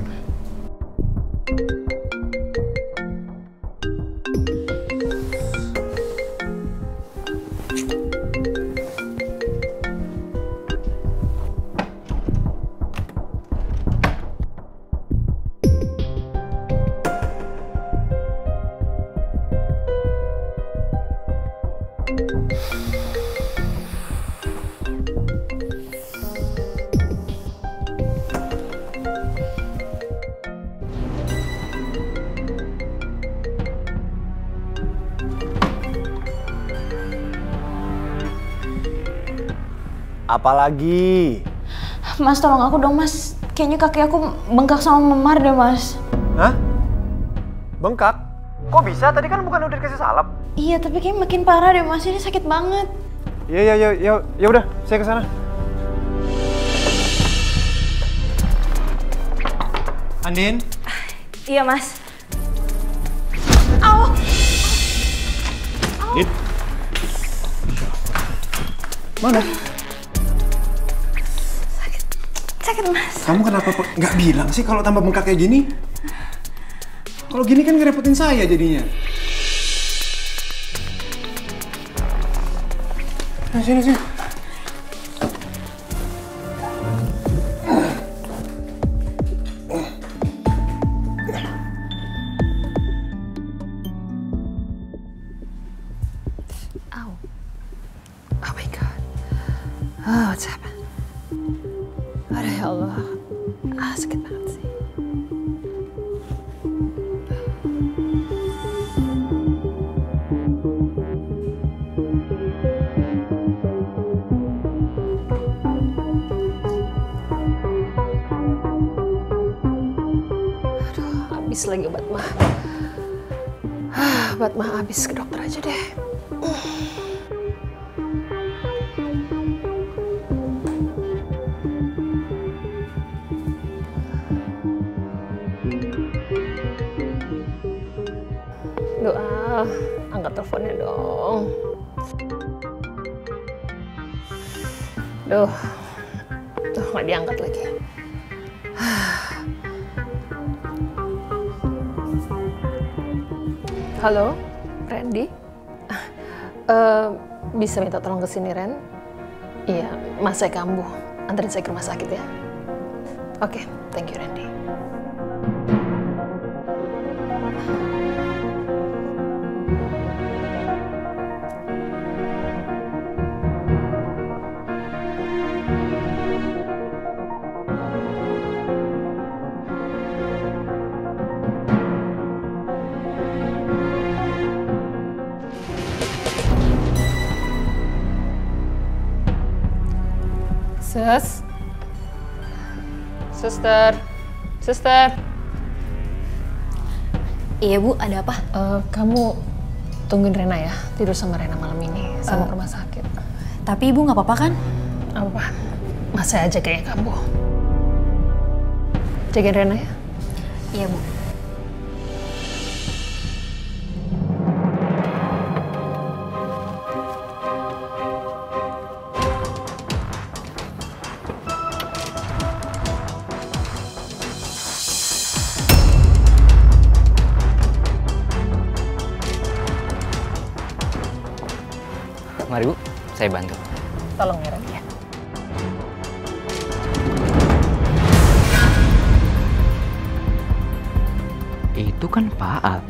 Apalagi? Mas, tolong aku dong, Mas. Kayaknya kaki aku bengkak sama memar deh, Mas. Hah? Bengkak? Kok bisa? Tadi kan bukan udah dikasih salep. Iya, tapi kayaknya makin parah deh, Mas. Ini sakit banget. Iya, ya udah, saya ke sana. Andin? Iya, Mas. Au! Andin? Mana? Sakit, Mas. Kamu kenapa nggak bilang sih kalau tambah bengkak kayak gini? Kalau gini kan ngerepotin saya jadinya. Nah, sini. Oh my god. Oh, what's happened? Aduh ya Allah. Sakit banget sih. Aduh, habis lagi obat mah. Obat mah habis, ke dokter aja deh. Doa, angkat teleponnya dong. Tuh nggak diangkat lagi. Halo, Randy. Bisa minta tolong ke sini, Ren? Iya, mas saya kambuh. Anterin saya ke rumah sakit ya. Oke, thank you, Randy. Suster. Iya, Bu, ada apa? Kamu tungguin Rena ya, tidur sama Rena malam ini sama ke rumah sakit. Tapi Ibu nggak apa-apa kan? Apa? Mas saya aja kayaknya kambuh. Jagain Rena ya? Iya, Bu. Mari Bu, saya bantu. Tolong ya, Ren ya. Itu kan Pak Al.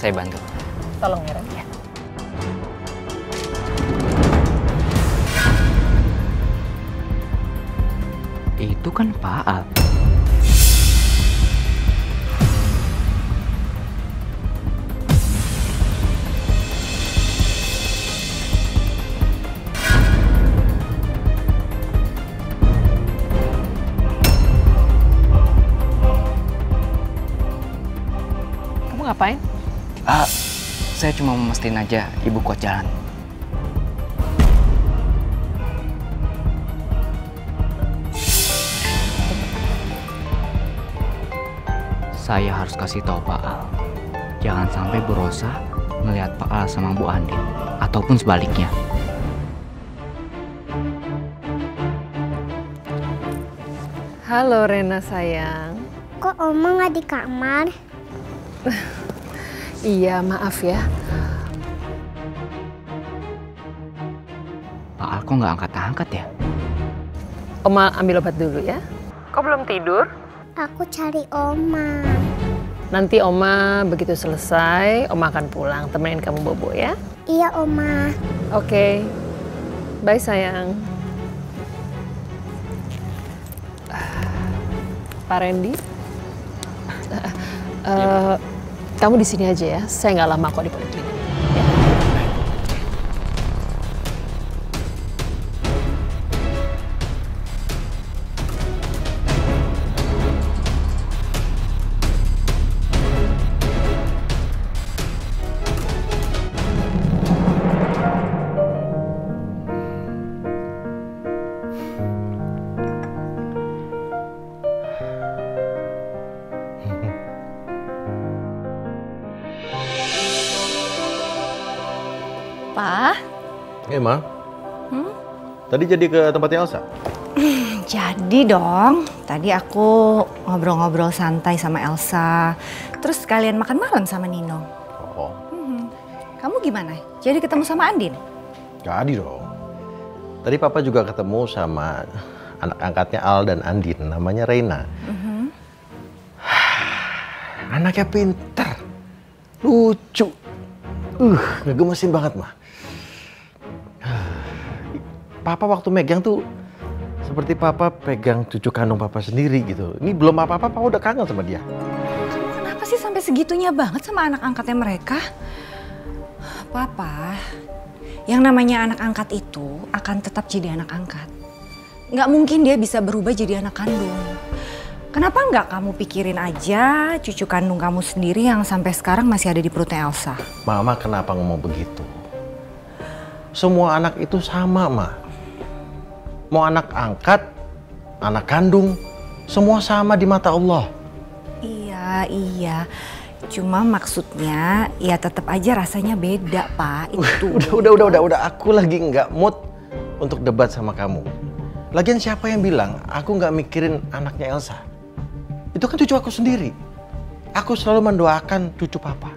Saya bantu. Tolong ya, Ren, ya. Itu kan Pak Al. Kamu ngapain? Saya cuma mau mastiin aja Ibu kuat jalan. Saya harus kasih tahu Pak Al. Jangan sampai Bu Rosa melihat Pak Al sama Bu Andin. Ataupun sebaliknya. Halo Rena sayang. Kok Oma nggak di kamar? Iya, maaf ya. Pak Al kok nggak angkat-angkat ya? Oma ambil obat dulu ya. Kok belum tidur? Aku cari Oma. Nanti Oma begitu selesai, Oma akan pulang. Temenin kamu bobo ya. Iya, Oma. Oke. Bye sayang. Pak Randy. Kamu di sini aja ya. Saya nggak lama kok di poliklinik. Ya. Pa? Ma. Tadi jadi ke tempatnya Elsa? Jadi dong. Tadi aku ngobrol-ngobrol santai sama Elsa. Terus sekalian makan malam sama Nino. Oh. Kamu gimana? Jadi ketemu sama Andin? Jadi dong. Tadi Papa juga ketemu sama anak angkatnya Al dan Andin. Namanya Reina. Anaknya pintar. Lucu. Ngegemesin banget, Ma. Papa waktu megang tuh seperti Papa pegang cucu kandung Papa sendiri gitu. Ini belum apa-apa, Papa udah kangen sama dia. Kamu kenapa sih sampai segitunya banget sama anak angkatnya mereka? Papa, yang namanya anak angkat itu akan tetap jadi anak angkat. Nggak mungkin dia bisa berubah jadi anak kandung. Kenapa nggak kamu pikirin aja cucu kandung kamu sendiri yang sampai sekarang masih ada di perutnya Elsa? Mama kenapa ngomong begitu? Semua anak itu sama, Ma. Mau anak angkat, anak kandung, semua sama di mata Allah. Iya. Cuma maksudnya ya tetap aja rasanya beda, Pak. Itu. Udah. Aku lagi nggak mood untuk debat sama kamu. Lagian siapa yang bilang aku nggak mikirin anaknya Elsa? Itu kan cucu aku sendiri. Aku selalu mendoakan cucu Papa,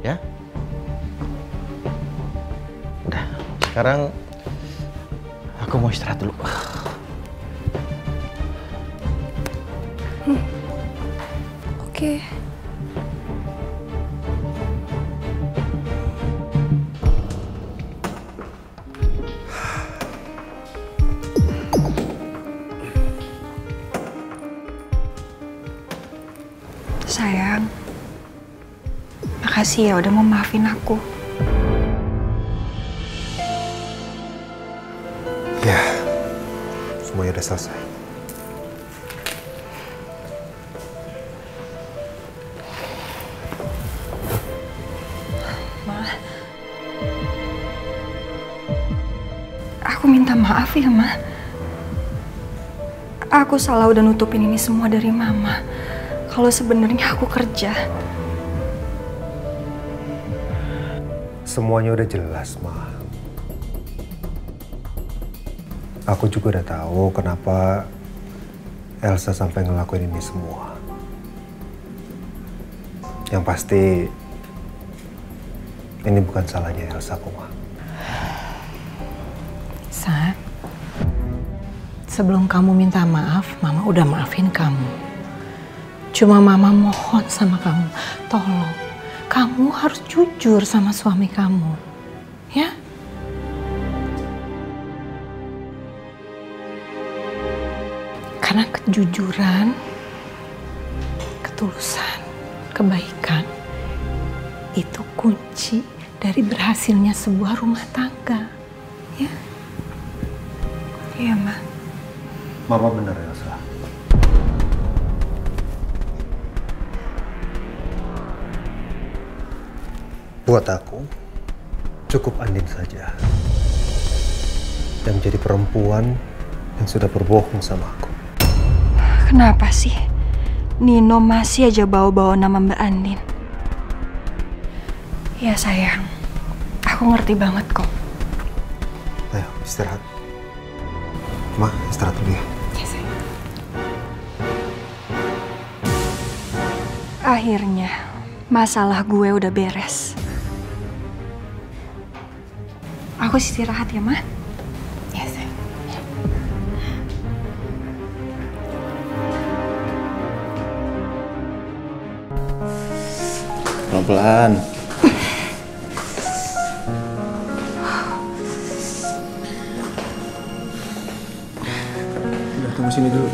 ya. Udah, sekarang aku mau istirahat dulu. Oke. Sayang, makasih ya udah mau maafin aku. Ya, semuanya udah selesai. Ma, aku minta maaf ya, Ma. Aku salah udah nutupin ini semua dari Mama. Kalau sebenarnya aku kerja. Semuanya udah jelas, Ma. Aku juga udah tahu kenapa Elsa sampai ngelakuin ini semua. Yang pasti ini bukan salahnya Elsa, Ma. Sa, sebelum kamu minta maaf, Mama udah maafin kamu. Cuma Mama mohon sama kamu, tolong kamu harus jujur sama suami kamu, ya? Karena kejujuran, ketulusan, kebaikan itu kunci dari berhasilnya sebuah rumah tangga, ya? Iya, Ma. Mama benar, Elsa. Buat aku, cukup Andin saja. Dan menjadi perempuan yang sudah berbohong sama aku. Kenapa sih Nino masih aja bawa-bawa nama Mbak Andin? Ya sayang, aku ngerti banget kok. Ayo, istirahat. Ma, istirahat dulu ya. Ya, sayang. Akhirnya, masalah gue udah beres. Aku istirahat ya, Ma? Ya, sayang. Pelan-pelan. Udah, tunggu sini dulu.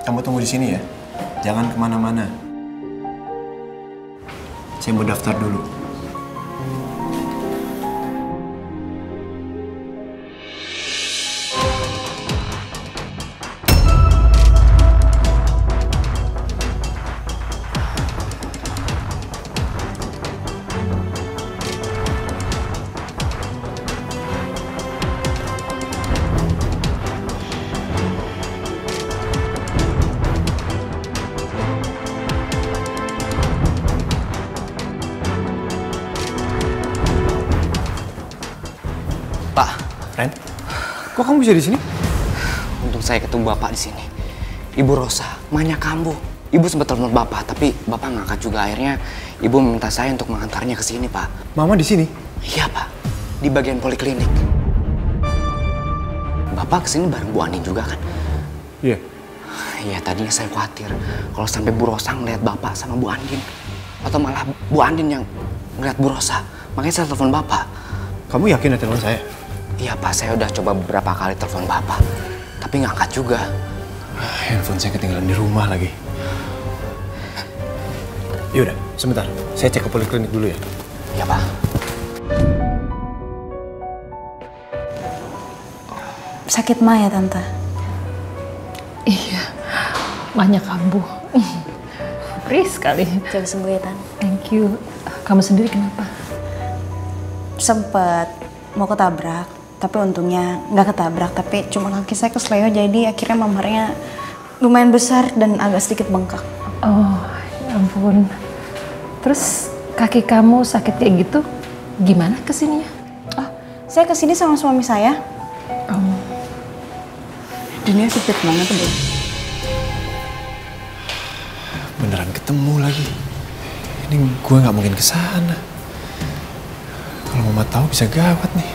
Kamu tunggu di sini ya. Jangan kemana-mana. Saya mau daftar dulu. Pak, Ren, kok kamu bisa di sini? untung saya ketemu Bapak di sini. Ibu Rosa, mahnya kambuh. Ibu sempat telepon Bapak, tapi Bapak ngangkat juga. Akhirnya Ibu meminta saya untuk mengantarnya ke sini, Pak. Mama di sini? Iya, Pak. Di bagian poliklinik. Bapak kesini bareng Bu Andin juga kan? Iya. Iya, tadinya saya khawatir kalau sampai Bu Rosa ngeliat Bapak sama Bu Andin. Atau malah Bu Andin yang ngeliat Bu Rosa. Makanya saya telepon Bapak. Kamu yakin ada telepon saya? Iya, Pak. Saya udah coba beberapa kali telepon Bapak. Tapi nggak angkat juga. Handphone saya ketinggalan di rumah lagi. Yaudah, sebentar. Saya cek ke poliklinik dulu ya. Iya, Pak. Sakit Ma ya, Tante? Iya, mahnya kambuh. Perih sekali. Jangan sembuh ya, Tante. Thank you. Kamu sendiri kenapa? Sempet mau ketabrak, tapi untungnya nggak ketabrak, tapi cuma kaki saya kesleo, jadi akhirnya mamarnya lumayan besar dan agak sedikit bengkak. Oh, ya ampun. Terus kaki kamu sakit kayak gitu, gimana kesininya? Oh, saya kesini sama suami saya. Oh. Dunia sempit banget tuh. Beneran ketemu lagi. Ini gue nggak mungkin kesana. Kalau Mama tahu bisa gawat nih.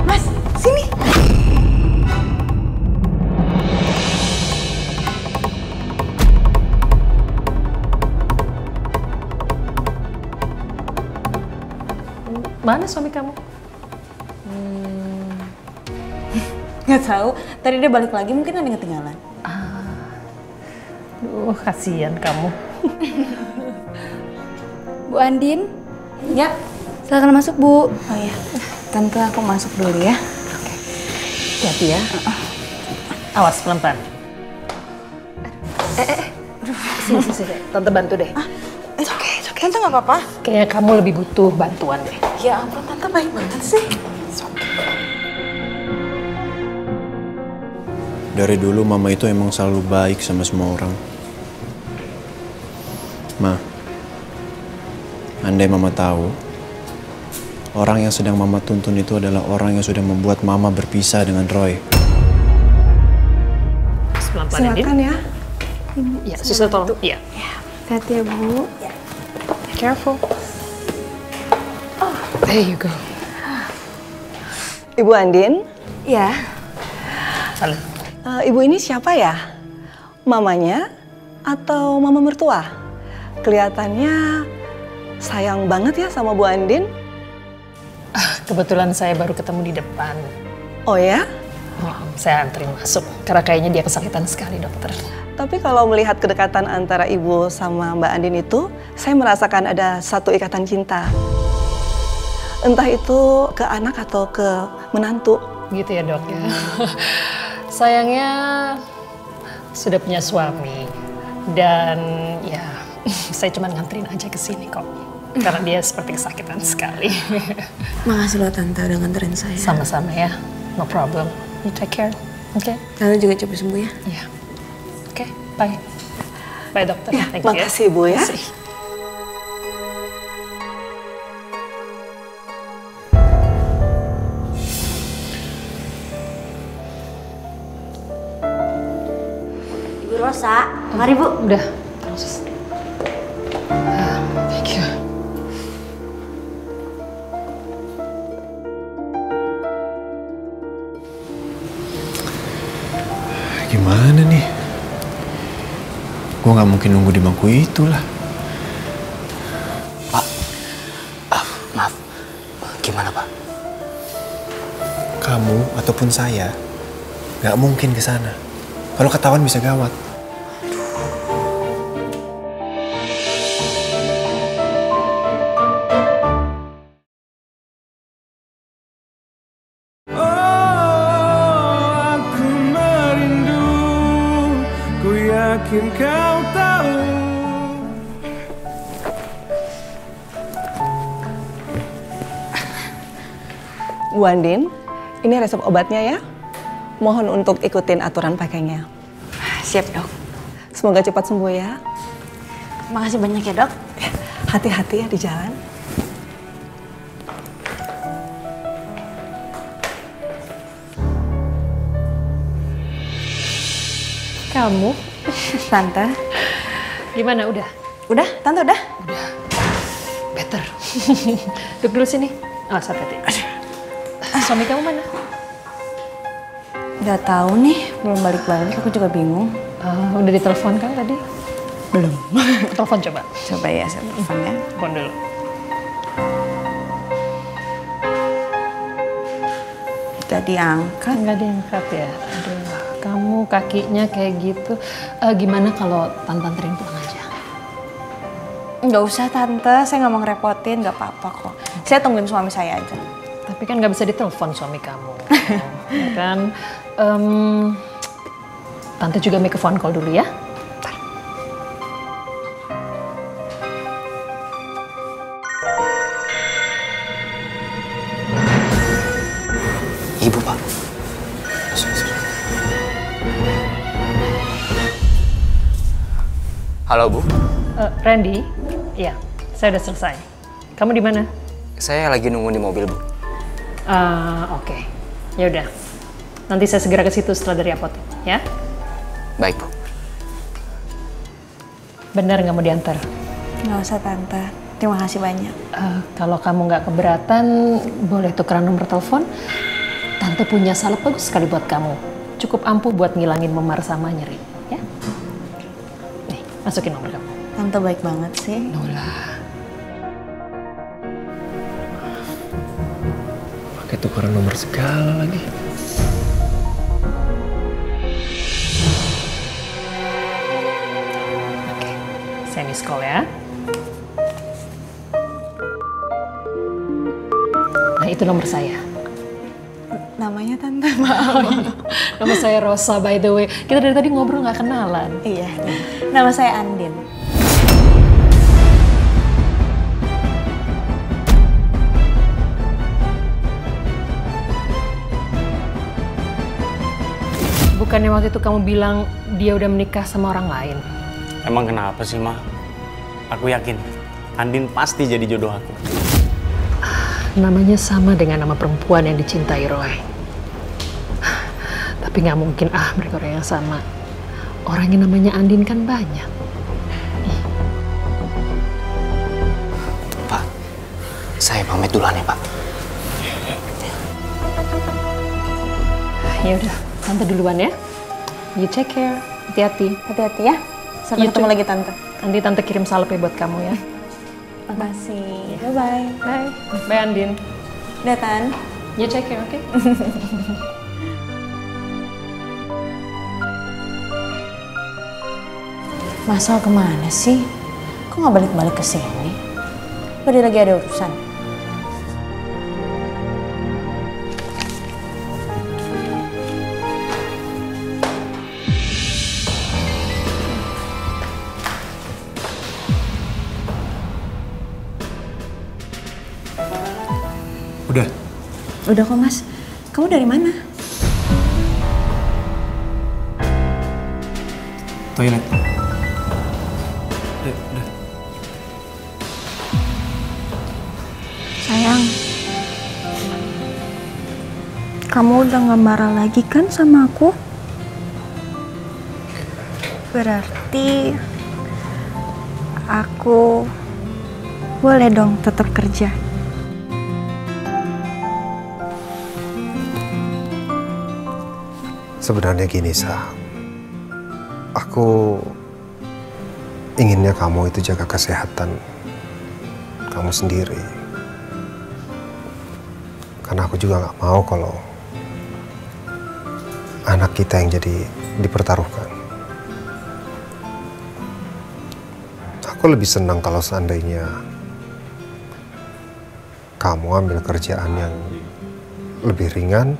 Mas, sini. Mana suami kamu? Nggak tahu. Tadi dia balik lagi, mungkin ada yang ketinggalan. Kasihan kamu. Bu Andin? Ya. Silakan masuk, Bu. Oh ya. Tante, aku masuk dulu ya. Oke. Hati-hati ya. Awas pelan-pelan. Sini. Tante bantu deh. It's okay. Tante nggak apa-apa. Kayaknya kamu lebih butuh bantuan deh. Ya ampun, Tante baik banget sih. Dari dulu Mama itu emang selalu baik sama semua orang. Ma, andai Mama tahu, orang yang sedang Mama tuntun itu adalah orang yang sudah membuat Mama berpisah dengan Roy. Silakan ya. Ya, suster tolong. Iya. Hati-hati ya, Bu. Careful. There you go. Ibu Andin, Iya. Halo. Ibu ini siapa ya? Mamanya atau mama mertua? Kelihatannya sayang banget ya sama Bu Andin. Kebetulan saya baru ketemu di depan. Oh ya? Oh, saya anterin masuk, karena kayaknya dia kesakitan sekali, dokter. Tapi kalau melihat kedekatan antara ibu sama Mbak Andin itu, saya merasakan ada satu ikatan cinta. Entah itu ke anak atau ke menantu. Gitu ya, Dok ya. Sayangnya sudah punya suami. Dan ya, saya cuma nganterin aja ke sini kok. Karena dia seperti kesakitan sekali. Makasih loh Tante udah nganterin saya. Sama-sama ya, no problem. You take care, oke? Tante juga cepat sembuh ya. Iya. Oke, bye. Bye dokter, Ya, thank you ya. makasih Bu ya. Makasih. Ibu Rosa, mari Bu. Udah, terus. Thank you. Gimana nih? Gue nggak mungkin nunggu di bangku itulah. Pak, maaf. Gimana Pak? Kamu ataupun saya nggak mungkin ke sana. Kalau ketahuan bisa gawat. Aku merindu, ku yakin kau tahu. Bu Andin, ini resep obatnya ya. Mohon untuk ikutin aturan pakainya. Siap dok. Semoga cepat sembuh ya. Makasih banyak ya dok. Hati-hati ya di jalan. Kamu? Tante. Gimana, udah? Udah, Tante udah? Udah. Better. Duduk dulu sini. Oh, hati-hati. Suami kamu mana? Gak tahu nih, belum balik-balik. Aku juga bingung. Udah ditelepon kan tadi? Belum. Telepon coba. Coba ya, saya telepon ya. Telepon dulu. Gak diangkat. Nggak diangkat ya. Aduh, kamu kakinya kayak gitu. Gimana kalau Tante anterin pulang aja? Nggak usah Tante, saya nggak mau ngerepotin, nggak apa-apa kok. Saya tungguin suami saya aja. Tapi kan nggak bisa ditelepon suami kamu. Ya kan? Tante juga make a phone call dulu ya. Ibu Pak. Halo Bu. Randy, iya, saya udah selesai. Kamu di mana? Saya lagi nunggu di mobil Bu. Oke. Ya udah. Nanti saya segera ke situ setelah dari apotek, ya? Baik Bu. Benar nggak mau diantar? Nggak usah Tante, terima kasih banyak. Kalau kamu nggak keberatan, boleh tukeran nomor telepon. Tante punya salep bagus sekali buat kamu. Cukup ampuh buat ngilangin memar sama nyeri, ya? Nih, masukin nomor kamu. Tante baik banget sih. Nolah. Pakai tukeran nomor segala lagi. Oke, saya miss call ya. Nah, itu nomor saya. Namanya Tante, maaf. Nama saya Rosa, by the way. Kita dari tadi ngobrol nggak kenalan. Iya, nama saya Andin. Bukannya waktu itu kamu bilang dia udah menikah sama orang lain? Emang kenapa sih, Ma? Aku yakin Andin pasti jadi jodoh aku. Namanya sama dengan nama perempuan yang dicintai Roy. Tapi nggak mungkin mereka orang yang sama. Orang yang namanya Andin kan banyak. Pak, saya pamit duluan ya Pak. Ya udah, tante duluan ya. You take care. Hati-hati. Hati-hati ya. Sampai ketemu lagi tante. Nanti tante kirim salep buat kamu ya. Makasih. Bye-bye. Bye. Bye Andin. Udah Tan. You take care, oke? Masal kemana sih? Kok nggak balik-balik ke sini? Apa dia lagi ada urusan? Udah? Udah kok Mas. Kamu dari mana? Toilet. Udah. Sayang, kamu udah gak marah lagi kan sama aku? Berarti aku boleh dong tetap kerja. Sebenarnya gini, Sa. Aku inginnya kamu itu jaga kesehatan kamu sendiri. Karena aku juga nggak mau kalau anak kita yang jadi dipertaruhkan. Aku lebih senang kalau seandainya kamu ambil kerjaan yang lebih ringan,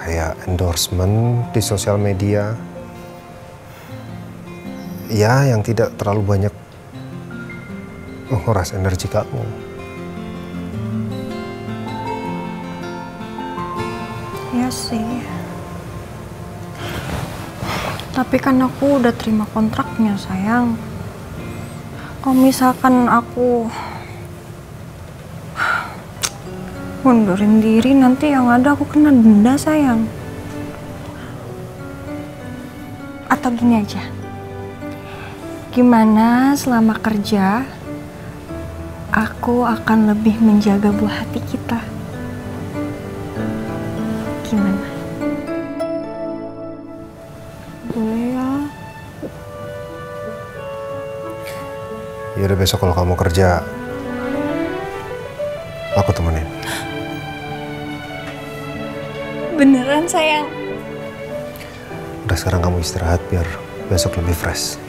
kayak endorsement di sosial media, ya yang tidak terlalu banyak menguras energi kamu. Ya sih. Tapi kan aku udah terima kontraknya, sayang. Kalau misalkan aku mundurin diri, nanti yang ada aku kena denda, sayang. Atau gini aja. Gimana selama kerja, aku akan lebih menjaga buah hati kita. Gimana? Boleh ya? Ya udah, besok kalau kamu kerja, aku temenin. Beneran, sayang? Udah, sekarang kamu istirahat biar besok lebih fresh.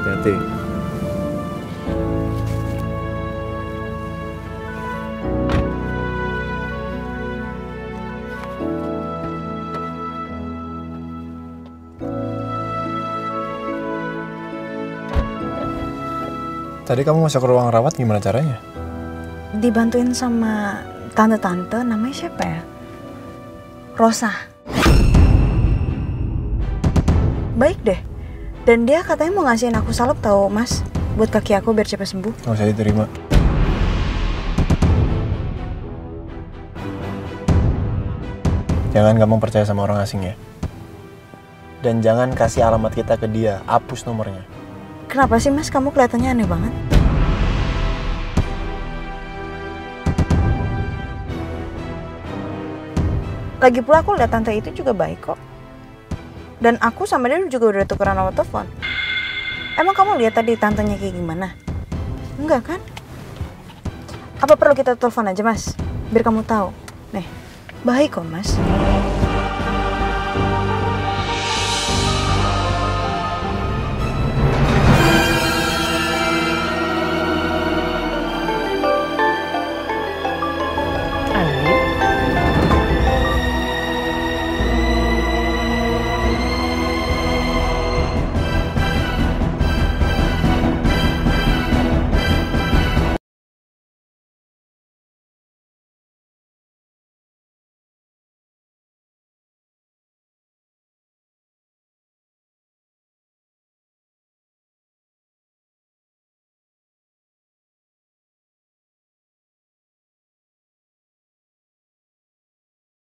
Hati-hati. Tadi kamu masuk ke ruang rawat, gimana caranya? Dibantuin sama tante-tante, namanya siapa ya? Rosa. Baik deh. Dan dia katanya mau ngasihin aku salep tahu, Mas, buat kaki aku biar cepat sembuh. Nggak usah diterima. Jangan gampang percaya sama orang asing ya. Dan jangan kasih alamat kita ke dia, hapus nomornya. Kenapa sih, Mas, kamu kelihatannya aneh banget? Lagi pula aku lihat tante itu juga baik kok. Dan aku sama dia juga udah tukeran nomor telepon. Emang kamu lihat tadi tantenya kayak gimana? Enggak kan? Apa perlu kita telepon aja, Mas? Biar kamu tahu. Nih, baik kok, Mas.